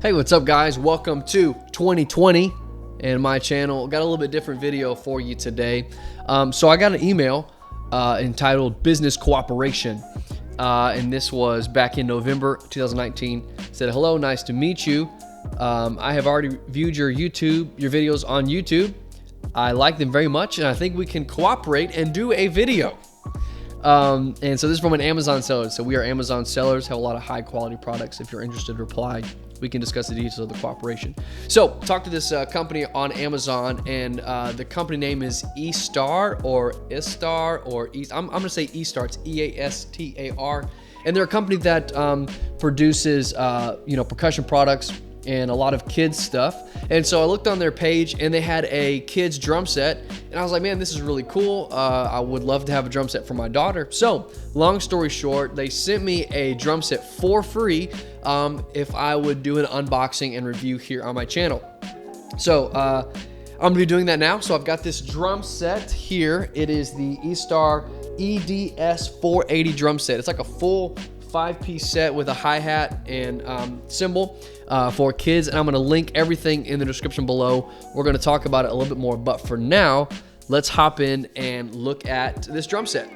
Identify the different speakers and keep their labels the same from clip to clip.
Speaker 1: Hey, what's up guys? Welcome to 2020 and my channel. Got a little bit different video for you today. So I got an email entitled Business Cooperation. And this was back in November 2019. It said, hello, nice to meet you. I have already viewed your videos on YouTube. I like them very much and I think we can cooperate and do a video. And so this is from an Amazon seller. So we are Amazon sellers, have a lot of high quality products. If you're interested, reply. We can discuss the details of the cooperation. So talk to this company on Amazon, and the company name is Eastar or Eastar or I'm going to say Eastar. It's E-A-S-T-A-R. And they're a company that produces percussion products and a lot of kids stuff. And so I looked on their page and they had a kids drum set and I was like, man, this is really cool. I would love to have a drum set for my daughter. So long story short, they sent me a drum set for free if I would do an unboxing and review here on my channel. So I'm gonna be doing that now. So I've got this drum set here. It is the Eastar EDS 480 drum set. It's like a full 5-piece set with a hi-hat and cymbal for kids, and I'm going to link everything in the description below. We're going to talk about it a little bit more, but for now, let's hop in and look at this drum set.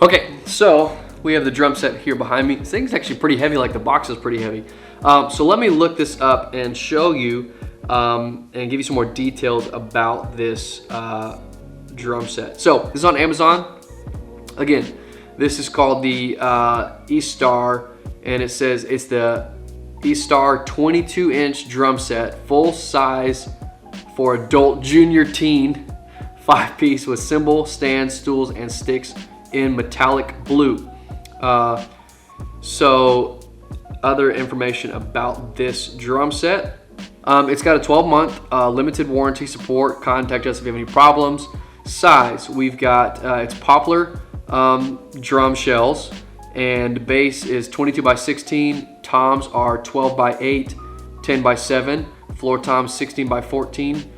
Speaker 1: Okay, so we have the drum set here behind me. This thing's actually pretty heavy, like the box is pretty heavy. So let me look this up and show you and give you some more details about this drum set. So this is on Amazon. Again, this is called the Eastar, and it says it's the Eastar 22-inch drum set, full size for adult junior teen, 5-piece with cymbal, stands, stools, and sticks in metallic blue. So other information about this drum set. It's got a 12-month limited warranty support. Contact us if you have any problems. Size, we've got it's poplar drum shells, and bass is 22 by 16, toms are 12 by 8, 10 by 7, floor toms 16 by 14,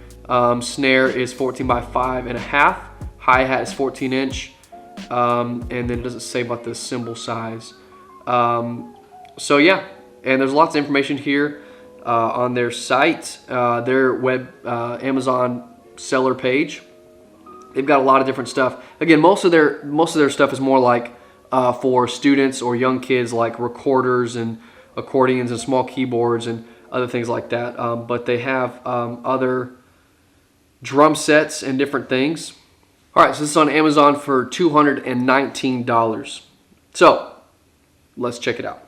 Speaker 1: snare is 14 by 5.5, hi-hat is 14-inch, and then it doesn't say about the cymbal size. So yeah, and there's lots of information here on their site, their web Amazon seller page. They've got a lot of different stuff. Again, most of their stuff is more like for students or young kids, like recorders and accordions and small keyboards and other things like that. But they have other drum sets and different things. All right, so this is on Amazon for $219. So let's check it out.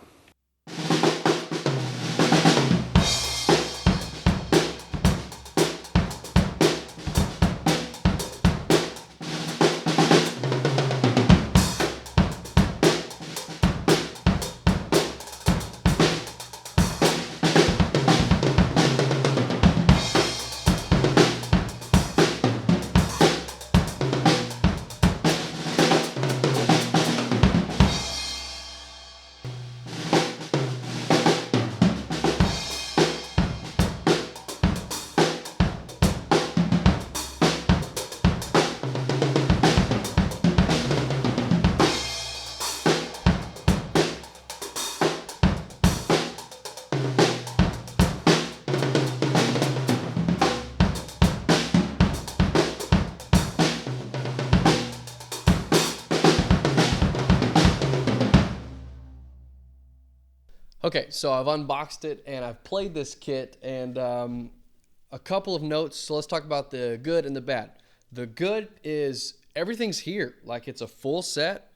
Speaker 1: Okay, so I've unboxed it and I've played this kit, and a couple of notes. So let's talk about the good and the bad. The good is everything's here. Like, it's a full set,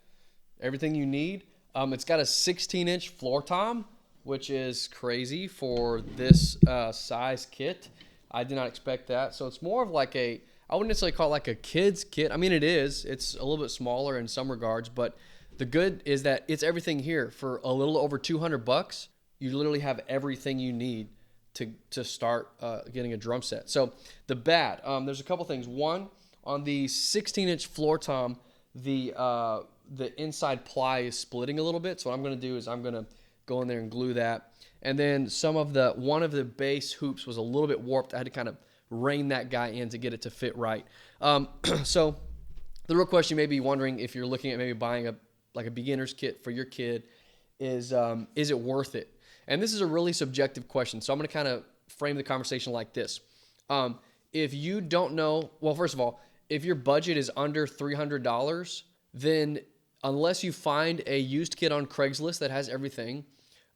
Speaker 1: everything you need. It's got a 16-inch floor tom, which is crazy for this size kit. I did not expect that. So it's more of like I wouldn't necessarily call it like a kid's kit. I mean, it is. It's a little bit smaller in some regards, but the good is that it's everything here for a little over $200. You literally have everything you need to start getting a drum set. So the bad, there's a couple things. One, on the 16-inch floor tom, the inside ply is splitting a little bit. So what I'm going to do is I'm going to go in there and glue that. And then one of the bass hoops was a little bit warped. I had to kind of rein that guy in to get it to fit right. So the real question you may be wondering, if you're looking at maybe buying a beginner's kit for your kid, is it worth it? And this is a really subjective question, so I'm going to kind of frame the conversation like this. If you don't know, well, first of all, if your budget is under $300, then unless you find a used kit on Craigslist that has everything,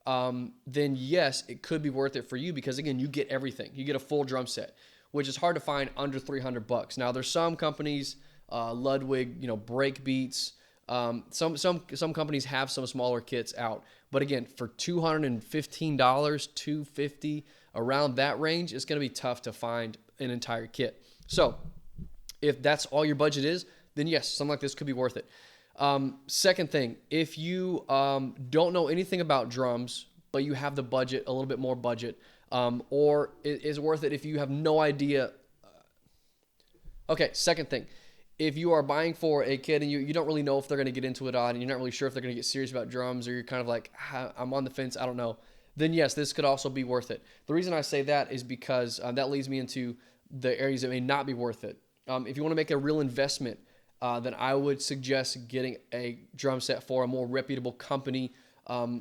Speaker 1: then yes, it could be worth it for you because again, you get everything. You get a full drum set, which is hard to find under $300. Now, there's some companies, Ludwig, Breakbeats. Some companies have some smaller kits out, but again, for $215, $250, around that range, it's going to be tough to find an entire kit. So, if that's all your budget is, then yes, something like this could be worth it. Second thing, if you don't know anything about drums, but you have the budget, a little bit more budget, or it is worth it if you have no idea. Okay, second thing, if you are buying for a kid and you don't really know if they're going to get into it on, and you're not really sure if they're going to get serious about drums, or you're kind of like, I'm on the fence, I don't know, then yes, this could also be worth it. The reason I say that is because that leads me into the areas that may not be worth it. If you want to make a real investment, then I would suggest getting a drum set for a more reputable company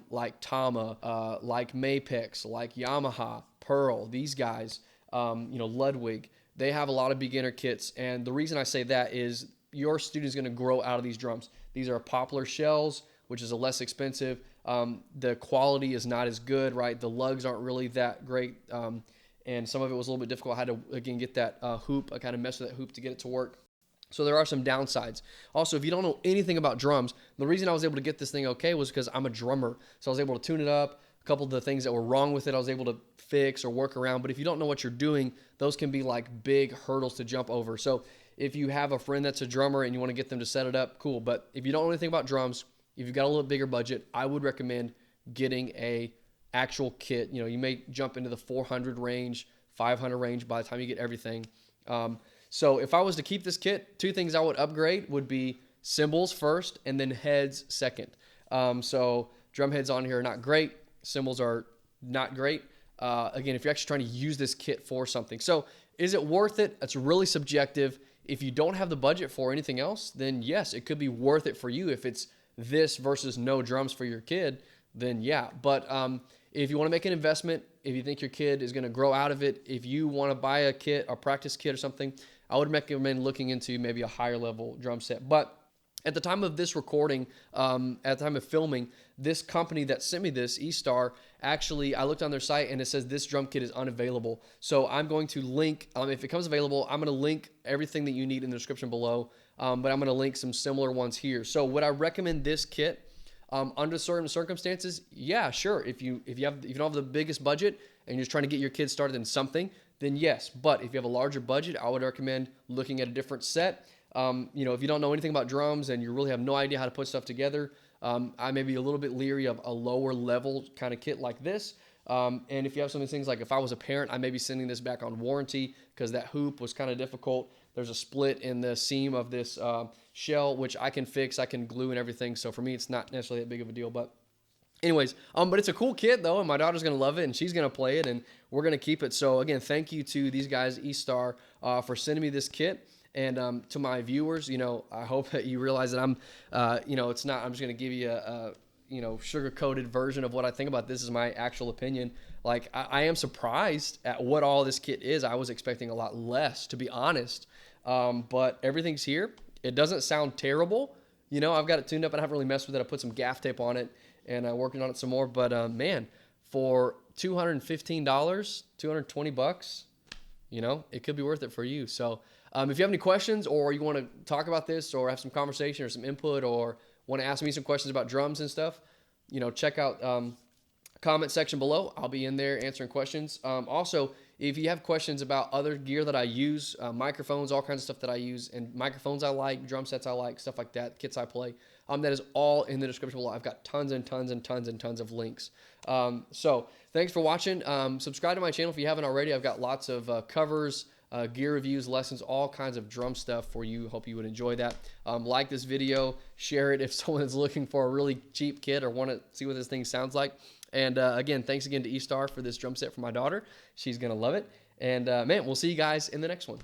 Speaker 1: like Tama, like Mapex, like Yamaha, Pearl, these guys, Ludwig. They have a lot of beginner kits, and the reason I say that is your student is going to grow out of these drums. These are poplar shells, which is a less expensive. The quality is not as good, right? The lugs aren't really that great, and some of it was a little bit difficult. I had to, again, get that hoop. I kind of messed with that hoop to get it to work. So there are some downsides. Also, if you don't know anything about drums, the reason I was able to get this thing okay was because I'm a drummer. So I was able to tune it up. A couple of the things that were wrong with it, I was able to fix or work around. But if you don't know what you're doing, those can be like big hurdles to jump over. So if you have a friend that's a drummer and you want to get them to set it up, cool. But if you don't know anything about drums, if you've got a little bigger budget, I would recommend getting a actual kit. You may jump into the 400 range, 500 range by the time you get everything. So if I was to keep this kit, two things I would upgrade would be cymbals first and then heads second. So drum heads on here are not great. Cymbals are not great. Again, if you're actually trying to use this kit for something. So is it worth it? It's really subjective. If you don't have the budget for anything else, then yes, it could be worth it for you. If it's this versus no drums for your kid, then yeah. But if you want to make an investment, if you think your kid is going to grow out of it, if you want to buy a kit, a practice kit or something, I would recommend looking into maybe a higher level drum set. But at the time of this recording, at the time of filming, this company that sent me this, Eastar, actually, I looked on their site and it says this drum kit is unavailable. So I'm going to link, if it comes available, I'm going to link everything that you need in the description below, but I'm going to link some similar ones here. So would I recommend this kit? Under certain circumstances, yeah, sure. If you don't have the biggest budget and you're just trying to get your kids started in something, then yes. But if you have a larger budget, I would recommend looking at a different set. If you don't know anything about drums and you really have no idea how to put stuff together, I may be a little bit leery of a lower level kind of kit like this. And if you have some of these things, like if I was a parent, I may be sending this back on warranty because that hoop was kind of difficult. There's a split in the seam of this shell, which I can fix. I can glue and everything. So for me, it's not necessarily that big of a deal. But anyways, but it's a cool kit though, and my daughter's going to love it, and she's going to play it, and we're going to keep it. So again, thank you to these guys, Eastar, for sending me this kit. And to my viewers, I hope that you realize that I'm, it's not, I'm just going to give you a sugar-coated version of what I think about this. Is my actual opinion. Like, I am surprised at what all this kit is. I was expecting a lot less, to be honest. But everything's here. It doesn't sound terrible. I've got it tuned up and I haven't really messed with it. I put some gaff tape on it and working on it some more. But man, for $215, $220, it could be worth it for you. So if you have any questions or you want to talk about this or have some conversation or some input or want to ask me some questions about drums and stuff, check out comment section below. I'll be in there answering questions. Also, if you have questions about other gear that I use, microphones, all kinds of stuff that I use, and microphones I like, drum sets I like, stuff like that, kits I play, that is all in the description below. I've got tons and tons and tons and tons of links. So thanks for watching. Subscribe to my channel if you haven't already. I've got lots of covers, gear reviews, lessons, all kinds of drum stuff for you. Hope you would enjoy that. Like this video, share it if someone is looking for a really cheap kit or want to see what this thing sounds like. And again, thanks again to Eastar for this drum set for my daughter. She's going to love it. And man, we'll see you guys in the next one.